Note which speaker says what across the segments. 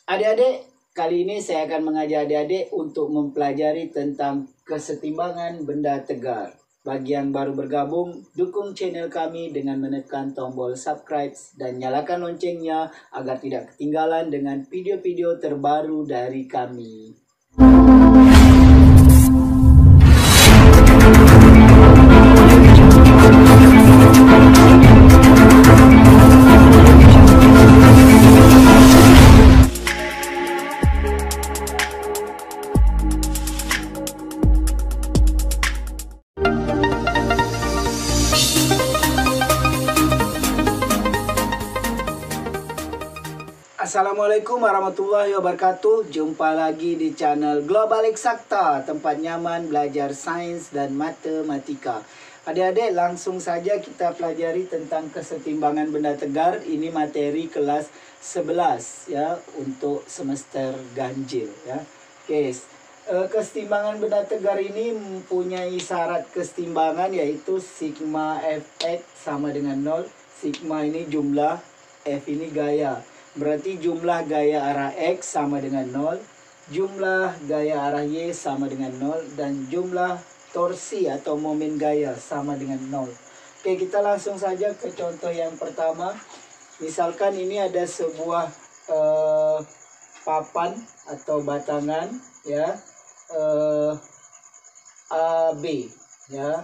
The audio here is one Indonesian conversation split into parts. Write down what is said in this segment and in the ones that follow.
Speaker 1: Adik-adik, kali ini saya akan mengajak adik-adik untuk mempelajari tentang kesetimbangan benda tegar. Bagi yang baru bergabung, dukung channel kami dengan menekan tombol subscribe dan nyalakan loncengnya agar tidak ketinggalan dengan video-video terbaru dari kami. Assalamualaikum warahmatullahi wabarakatuh. Jumpa lagi di channel Global Eksakta, tempat nyaman belajar sains dan matematika. Adik-adik, langsung saja kita pelajari tentang kesetimbangan benda tegar. Ini materi kelas 11 ya, untuk semester ganjil ya. Oke. Kesetimbangan benda tegar ini mempunyai syarat kesetimbangan, yaitu sigma Fx sama dengan 0. Sigma ini jumlah, F ini gaya. Berarti jumlah gaya arah X sama dengan 0, jumlah gaya arah Y sama dengan 0, dan jumlah torsi atau momen gaya sama dengan 0. Oke, kita langsung saja ke contoh yang pertama. Misalkan ini ada sebuah papan atau batangan ya, AB ya.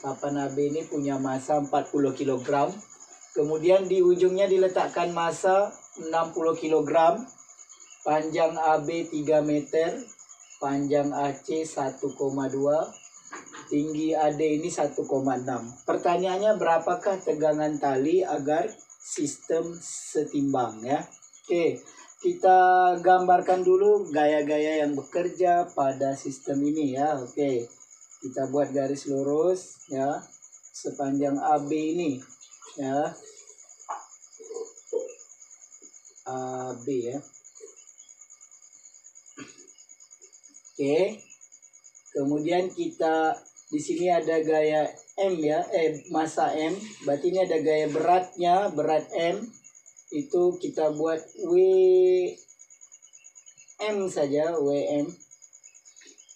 Speaker 1: Papan AB ini punya massa 40 kg. Kemudian di ujungnya diletakkan massa 60 kg, panjang AB 3 meter, panjang AC 1,2, tinggi AD ini 1,6. Pertanyaannya, berapakah tegangan tali agar sistem setimbang ya? Oke, kita gambarkan dulu gaya-gaya yang bekerja pada sistem ini ya. Oke, kita buat garis lurus ya, sepanjang AB ini ya. AB ya. Oke. Kemudian kita di sini ada gaya M ya, massa M. Berarti ini ada gaya beratnya, berat M. Itu kita buat WM saja, WM.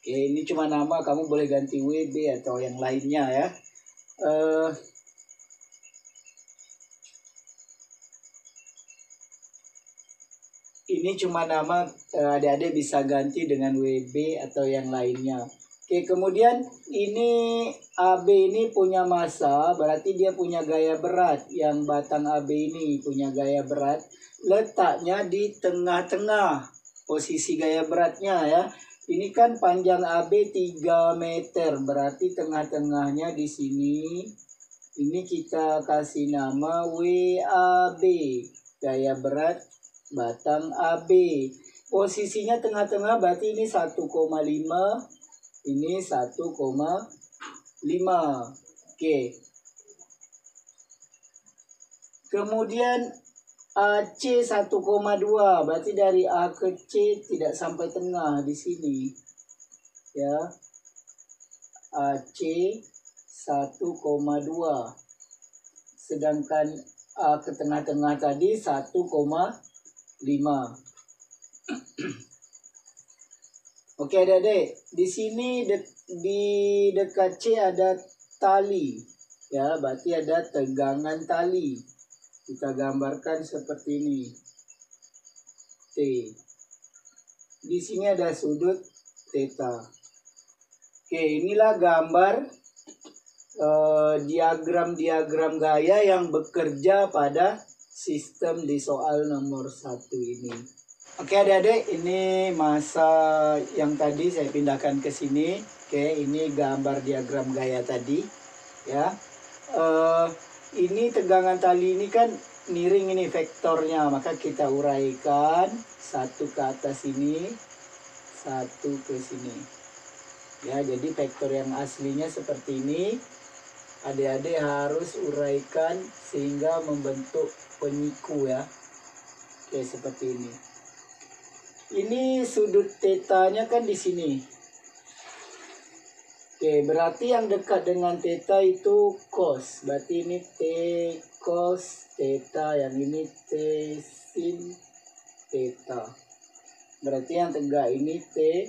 Speaker 1: Oke, ini cuma nama, kamu boleh ganti WB atau yang lainnya ya. Ini cuma nama, adik-adik bisa ganti dengan WB atau yang lainnya. Oke, kemudian ini AB ini punya massa, berarti dia punya gaya berat. Yang batang AB ini punya gaya berat. Letaknya di tengah-tengah posisi gaya beratnya ya. Ini kan panjang AB 3 meter, berarti tengah-tengahnya di sini. Ini kita kasih nama WAB, gaya berat batang AB. Posisinya tengah-tengah, berarti ini 1,5, ini 1,5. Oke. Kemudian AC 1,2, berarti dari A ke C tidak sampai tengah di sini. Ya. AC 1,2. Sedangkan A ke tengah-tengah tadi 1,5. Oke adik-adik, di sini di dekat C ada tali ya, berarti ada tegangan tali. Kita gambarkan seperti ini, T. Di sini ada sudut theta. Oke, inilah gambar diagram gaya yang bekerja pada sistem di soal nomor 1 ini. Oke adik-adik, ini massa yang tadi saya pindahkan ke sini. Oke, ini gambar diagram gaya tadi ya. Ini tegangan tali ini kan miring, ini vektornya, maka kita uraikan, satu ke atas ini, satu ke sini ya. Jadi vektor yang aslinya seperti ini, adik-adik harus uraikan sehingga membentuk penyiku ya. Oke, seperti ini. Ini sudut tetanya kan di sini. Oke, berarti yang dekat dengan theta itu cos. Berarti ini T cos theta, yang ini T sin theta. Berarti yang tegak ini T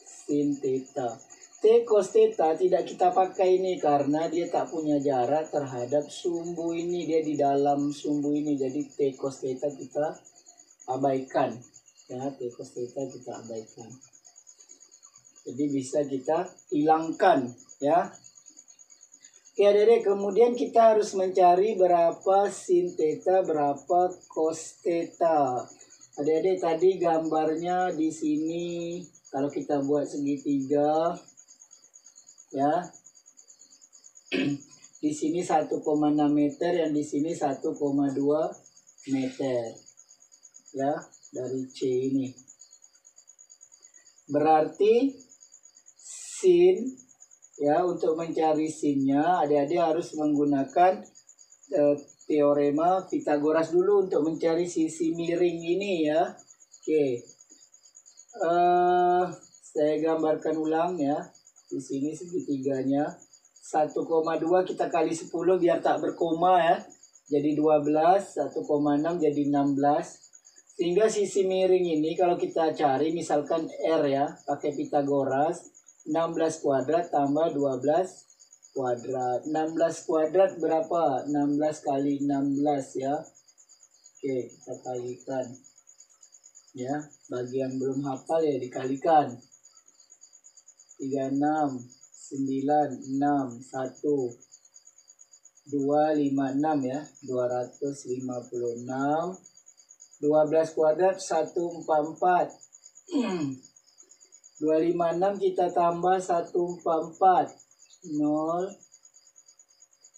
Speaker 1: sin theta. T cos theta tidak kita pakai ini karena dia tak punya jarak terhadap sumbu ini. Dia di dalam sumbu ini. Jadi T cos theta kita abaikan. Ya, T cos theta kita abaikan. Jadi bisa kita hilangkan. Ya. Oke adik-adik, kemudian kita harus mencari berapa sin theta, berapa cos theta. Adik-adik tadi gambarnya di sini kalau kita buat segitiga ya. Di sini 1,6 meter, yang di sini 1,2 meter. Ya, dari C ini. Berarti sin ya, untuk mencari sinnya adik-adik harus menggunakan teorema Pythagoras dulu untuk mencari sisi miring ini ya. Oke. Saya gambarkan ulang ya. Di sini segitiganya 1,2 kita kali 10 biar tak berkoma ya. Jadi 12, 1,6 jadi 16. Sehingga sisi miring ini kalau kita cari misalkan R ya, pakai Pythagoras, 16 kuadrat tambah 12 kuadrat. 16 kuadrat berapa? 16 kali 16 ya. Oke, kita kalikan. Ya, bagi yang belum hafal ya dikalikan. 36, 9, 6, 1, 2, 5, 6 ya. 256. 12 kuadrat 144. 256 kita tambah 144. 0.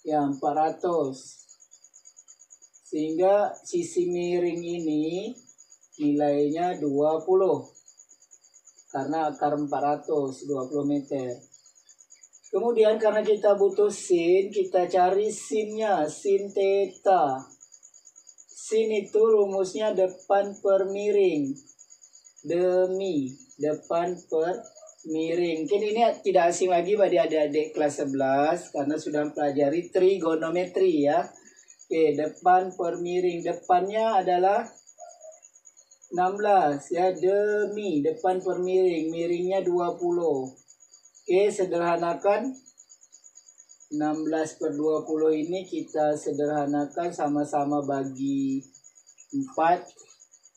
Speaker 1: Ya, 400. Sehingga sisi miring ini nilainya 20. Karena akar 400, 20 meter. Kemudian karena kita butuh sin, kita cari sinnya, sin theta. Sin itu rumusnya depan per miring. Demi depan per miring. Mungkin ini tidak asing lagi bagi adik-adik kelas 11 karena sudah mempelajari trigonometri ya. Oke, depan per miring. Depannya adalah 16 ya, demi depan per miring. Miringnya 20. Oke, sederhanakan. 16 per 20 ini kita sederhanakan sama-sama bagi 4.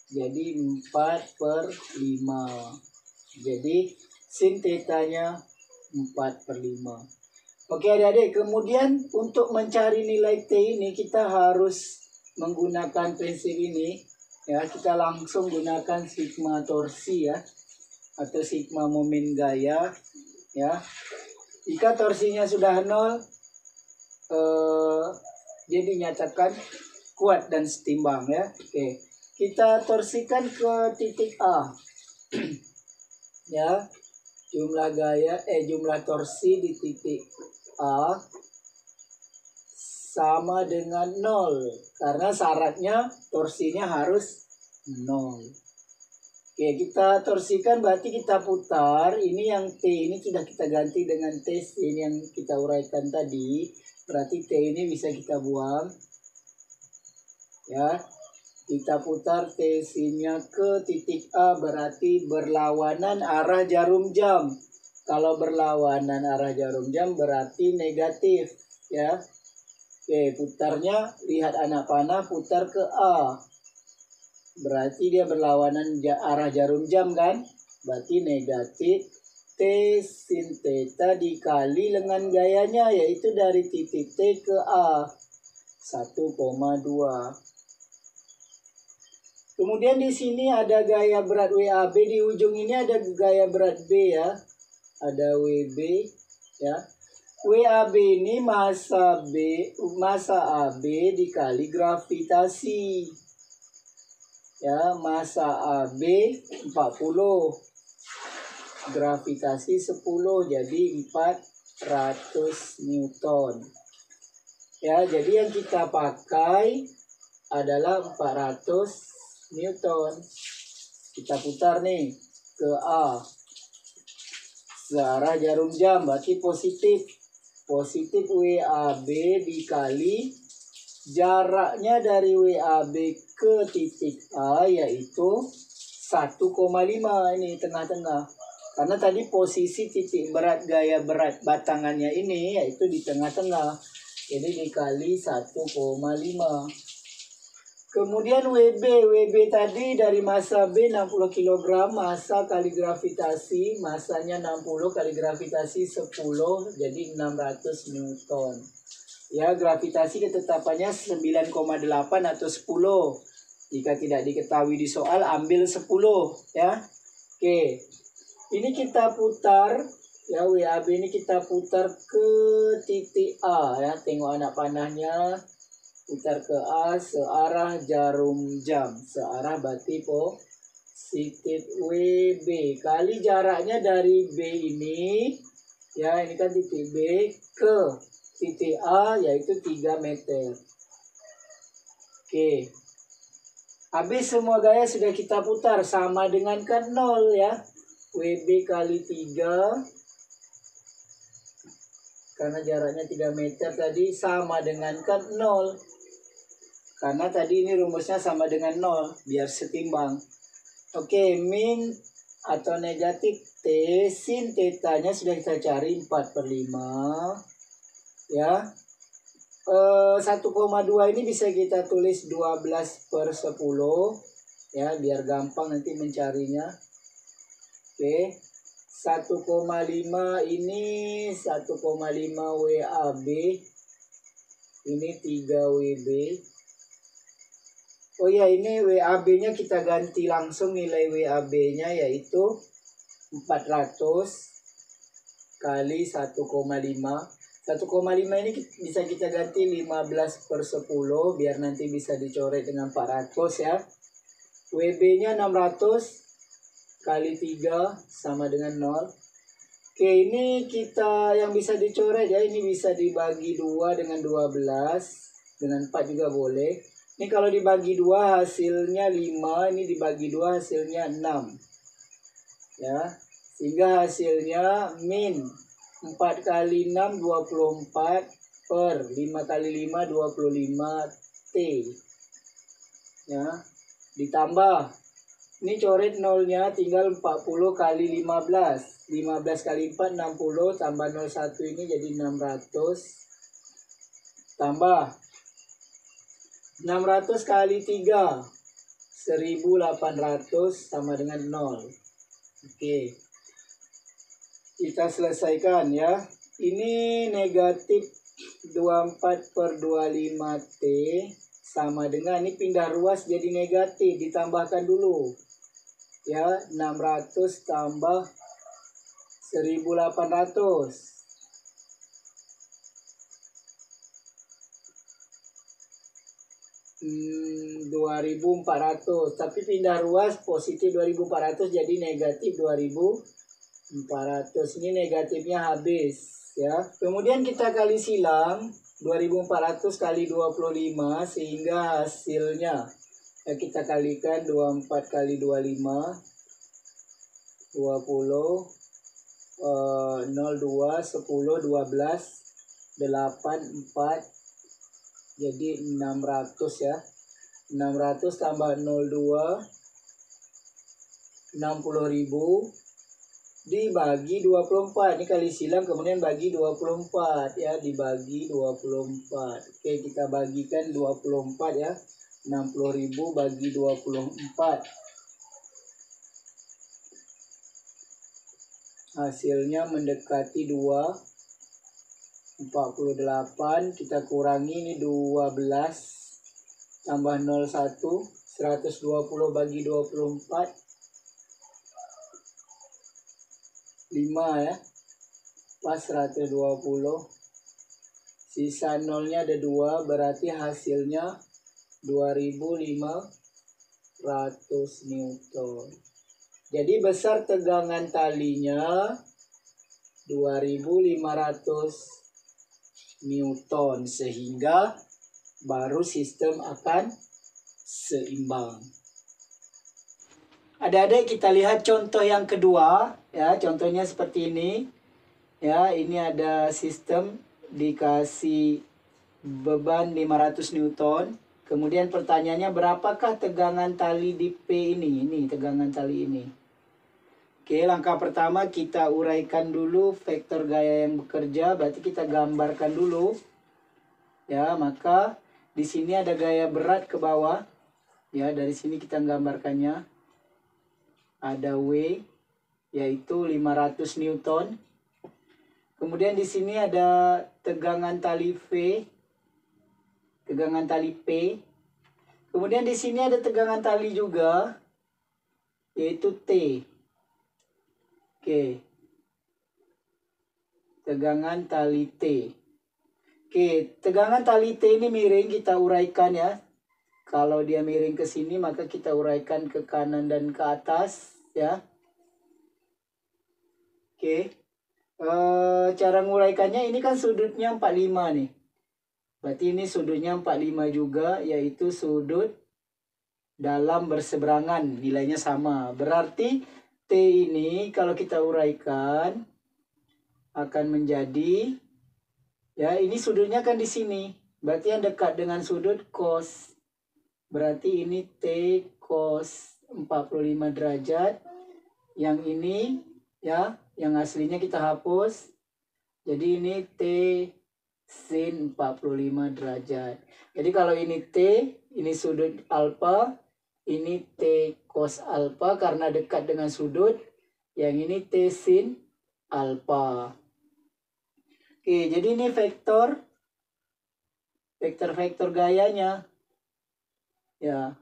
Speaker 1: Jadi 4 per 5. Jadi sin tetanya 4 per 5. Oke adik-adik, kemudian untuk mencari nilai T ini kita harus menggunakan prinsip ini. Ya, kita langsung gunakan sigma torsi ya. Atau sigma momen gaya ya. Jika torsinya sudah 0, dia dinyatakan kuat dan setimbang ya. Oke, kita torsikan ke titik A. Ya, jumlah torsi di titik A sama dengan 0 karena syaratnya torsinya harus 0. Oke, kita torsikan berarti kita putar. Ini yang T ini sudah kita ganti dengan T ini yang kita uraikan tadi. Berarti T ini bisa kita buang. Ya, kita putar T sinnya ke titik A berarti berlawanan arah jarum jam. Kalau berlawanan arah jarum jam berarti negatif. Ya, oke, putarnya lihat anak panah putar ke A. Berarti dia berlawanan arah jarum jam kan? Berarti negatif T sin theta dikali dengan gayanya yaitu dari titik T ke A 1,2. Kemudian di sini ada gaya berat WAB, di ujung ini ada gaya berat B ya. Ada WB ya. WAB ini massa AB dikali gravitasi. Ya, massa AB 40, gravitasi 10, jadi 400 Newton. Ya, jadi yang kita pakai adalah 400 Newton. Kita putar nih ke A. Searah jarum jam berarti positif. Positif WAB dikali jaraknya dari WAB ke titik A yaitu 1,5 ini tengah-tengah. Karena tadi posisi titik berat gaya berat batangannya ini yaitu di tengah-tengah. Jadi dikali 1,5. Kemudian WB tadi dari massa B 60 kg, massa kali gravitasi, massanya 60 kali gravitasi 10, jadi 600 Newton. Ya, gravitasi ketetapannya 9,8 atau 10. Jika tidak diketahui di soal, ambil 10 ya. Oke. Ini kita putar ya, WAB ini kita putar ke titik A ya. Tengok anak panahnya. Putar ke A searah jarum jam, searah berarti positif WB kali jaraknya dari B ini ya, ini kan titik B ke titik A yaitu 3 meter. Oke. Habis semua gaya sudah kita putar, sama dengan kan 0 ya. WB kali 3 karena jaraknya 3 meter tadi sama dengan kan 0. Karena tadi ini rumusnya sama dengan 0 biar setimbang. Oke, min atau negatif T sin tetanya sudah kita cari 4/5 ya. 1,2 ini bisa kita tulis 12/10 ya, biar gampang nanti mencarinya. Oke, 1,5 ini 1,5 WAB, ini 3 WB. Oh ya, ini WAB-nya kita ganti langsung, nilai WAB-nya yaitu 400 kali 1,5. 1,5 ini bisa kita ganti 15/10 biar nanti bisa dicoret dengan 400 ya. WB-nya 600 kali 3 sama dengan 0. Oke, ini kita yang bisa dicoret ya, ini bisa dibagi 2 dengan 12, dengan 4 juga boleh. Ini kalau dibagi 2 hasilnya 5, ini dibagi 2 hasilnya 6. Ya, sehingga hasilnya min 4 kali 6 24 per 5 kali 5 25 T. Ya, ditambah ini coret nolnya tinggal 40 kali 15. 15 kali 4 60 tambah 01 ini jadi 600. Tambah 600 kali 3 1800 sama dengan 0. Oke. Kita selesaikan ya. Ini negatif 24/25 T sama dengan, ini pindah ruas jadi negatif, ditambahkan dulu. Ya, 600 tambah 1800. 2400, tapi pindah ruas positif 2400 jadi negatif 2400. Ini negatifnya habis ya. Kemudian kita kali silang 2400 kali 25 sehingga hasilnya ya, kita kalikan 24 kali 25 20 02 10 12 8 4 jadi 600 ya. 600 tambah 02 60.000 dibagi 24. Ini kali silang kemudian bagi 24 ya, dibagi 24. Oke, kita bagikan 24 ya. 60.000 bagi 24. Hasilnya mendekati 2. 48 kita kurangi, ini 12 tambah 01 120 bagi 24 5 ya, pas 120. Sisa nolnya ada 2, berarti hasilnya 2500 Newton. Jadi besar tegangan talinya 2500 Newton, sehingga baru sistem akan seimbang. Adik-adik, kita lihat contoh yang kedua ya. Contohnya seperti ini ya. Ini ada sistem dikasih beban 500 Newton. Kemudian pertanyaannya, berapakah tegangan tali di P ini? Ini tegangan tali ini. Oke, langkah pertama kita uraikan dulu vektor gaya yang bekerja. Berarti kita gambarkan dulu. Ya, maka di sini ada gaya berat ke bawah. Ya, dari sini kita gambarkannya. Ada W, yaitu 500 Newton. Kemudian di sini ada tegangan tali V, tegangan tali P. Kemudian di sini ada tegangan tali juga, yaitu T. Oke. Tegangan tali T. Oke, tegangan tali T ini miring, kita uraikan ya. Kalau dia miring ke sini, maka kita uraikan ke kanan dan ke atas ya. Oke. Cara nguraikannya, ini kan sudutnya 45 nih. Berarti ini sudutnya 45 juga, yaitu sudut dalam berseberangan, nilainya sama. Berarti T ini kalau kita uraikan akan menjadi, ya ini sudutnya kan di sini. Berarti yang dekat dengan sudut cos. Berarti ini T cos 45 derajat. Yang ini ya, yang aslinya kita hapus. Jadi ini T sin 45 derajat. Jadi kalau ini T, ini sudut alfa, ini T cos alfa karena dekat dengan sudut. Yang ini T sin alfa. Oke, jadi ini vektor gayanya. Ya.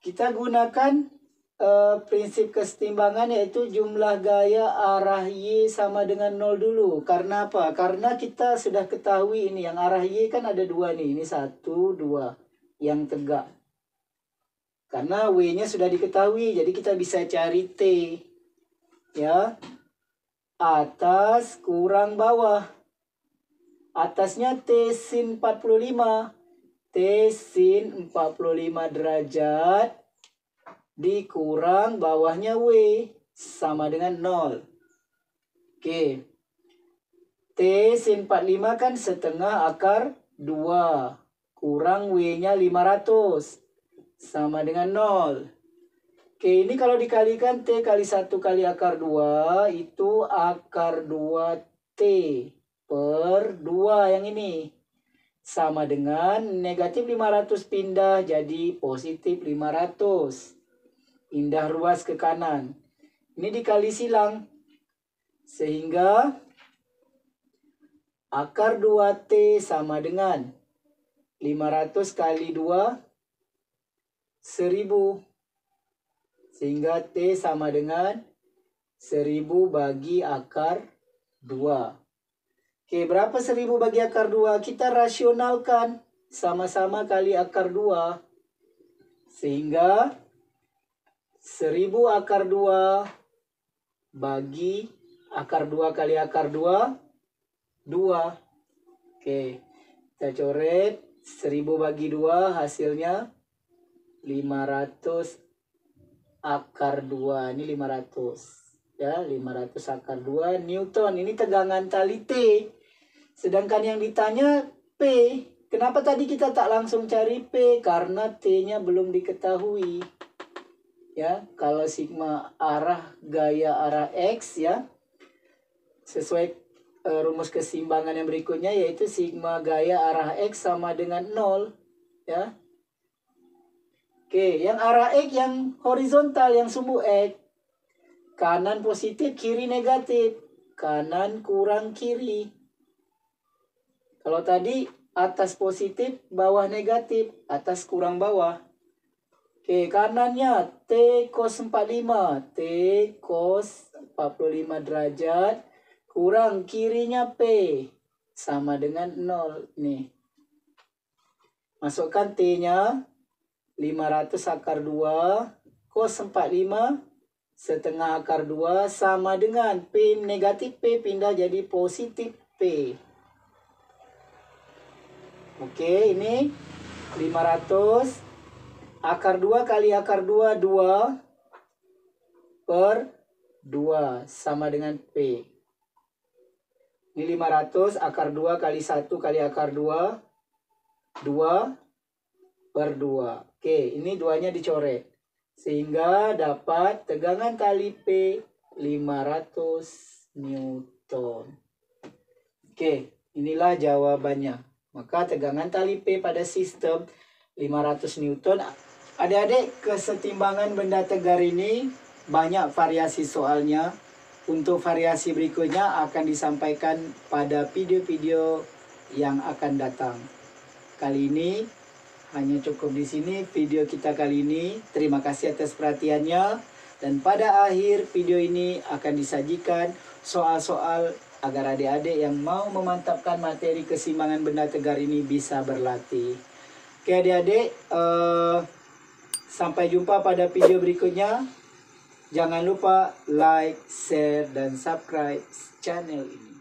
Speaker 1: Kita gunakan prinsip kesetimbangan, yaitu jumlah gaya arah Y sama dengan 0 dulu. Karena apa? Karena kita sudah ketahui ini yang arah Y kan ada dua nih. Ini 1, 2 yang tegak. Karena W-nya sudah diketahui, jadi kita bisa cari T. Ya. Atas kurang bawah. Atasnya T sin 45. T sin 45 derajat dikurang bawahnya W sama dengan 0. Oke. T sin 45 kan setengah akar 2. Kurang W-nya 500. Sama dengan 0. Oke, ini kalau dikalikan T kali 1 kali akar 2, itu akar 2T per 2 yang ini. Sama dengan negatif 500 pindah jadi positif 500. Pindah ruas ke kanan. Ini dikali silang. Sehingga akar 2T sama dengan 500 kali 2, 1000. Sehingga T sama dengan 1000 bagi akar 2. Oke, berapa 1000 bagi akar 2? Kita rasionalkan. Sama-sama kali akar 2. Sehingga 1000 akar 2 bagi akar 2 kali akar 2, 2. Oke, kita coret 1000 bagi 2 hasilnya 500 akar 2. Ini 500. Ya, 500 akar 2 Newton. Ini tegangan tali T. Sedangkan yang ditanya P. Kenapa tadi kita tak langsung cari P? Karena T-nya belum diketahui. Ya, kalau sigma arah gaya arah X ya, sesuai rumus keseimbangan yang berikutnya, yaitu sigma gaya arah X sama dengan 0. Ya. Oke, yang arah X yang horizontal, yang sumbu X. Kanan positif, kiri negatif. Kanan kurang kiri. Kalau tadi atas positif, bawah negatif. Atas kurang bawah. Oke, kanannya T cos 45. T cos 45 derajat. Kurang kirinya P. Sama dengan 0. Nih. Masukkan T-nya. 500 akar 2. Cos 45. Setengah akar 2. Sama dengan P negatif P pindah jadi positif P. Oke, ini 500 akar 2 kali akar 2, 2 per 2 sama dengan P. Ini 500 akar 2 kali 1 kali akar 2, 2 per 2. Oke, ini 2-nya dicoret. Sehingga dapat tegangan tali P 500 Newton. Oke, inilah jawabannya. Maka tegangan tali P pada sistem 500 Newton. Adik-adik, kesetimbangan benda tegar ini banyak variasi soalnya. Untuk variasi berikutnya akan disampaikan pada video-video yang akan datang. Kali ini hanya cukup di sini video kita kali ini. Terima kasih atas perhatiannya. Dan pada akhir video ini akan disajikan soal-soal agar adik-adik yang mau memantapkan materi keseimbangan benda tegar ini bisa berlatih. Oke adik-adik, sampai jumpa pada video berikutnya. Jangan lupa like, share, dan subscribe channel ini.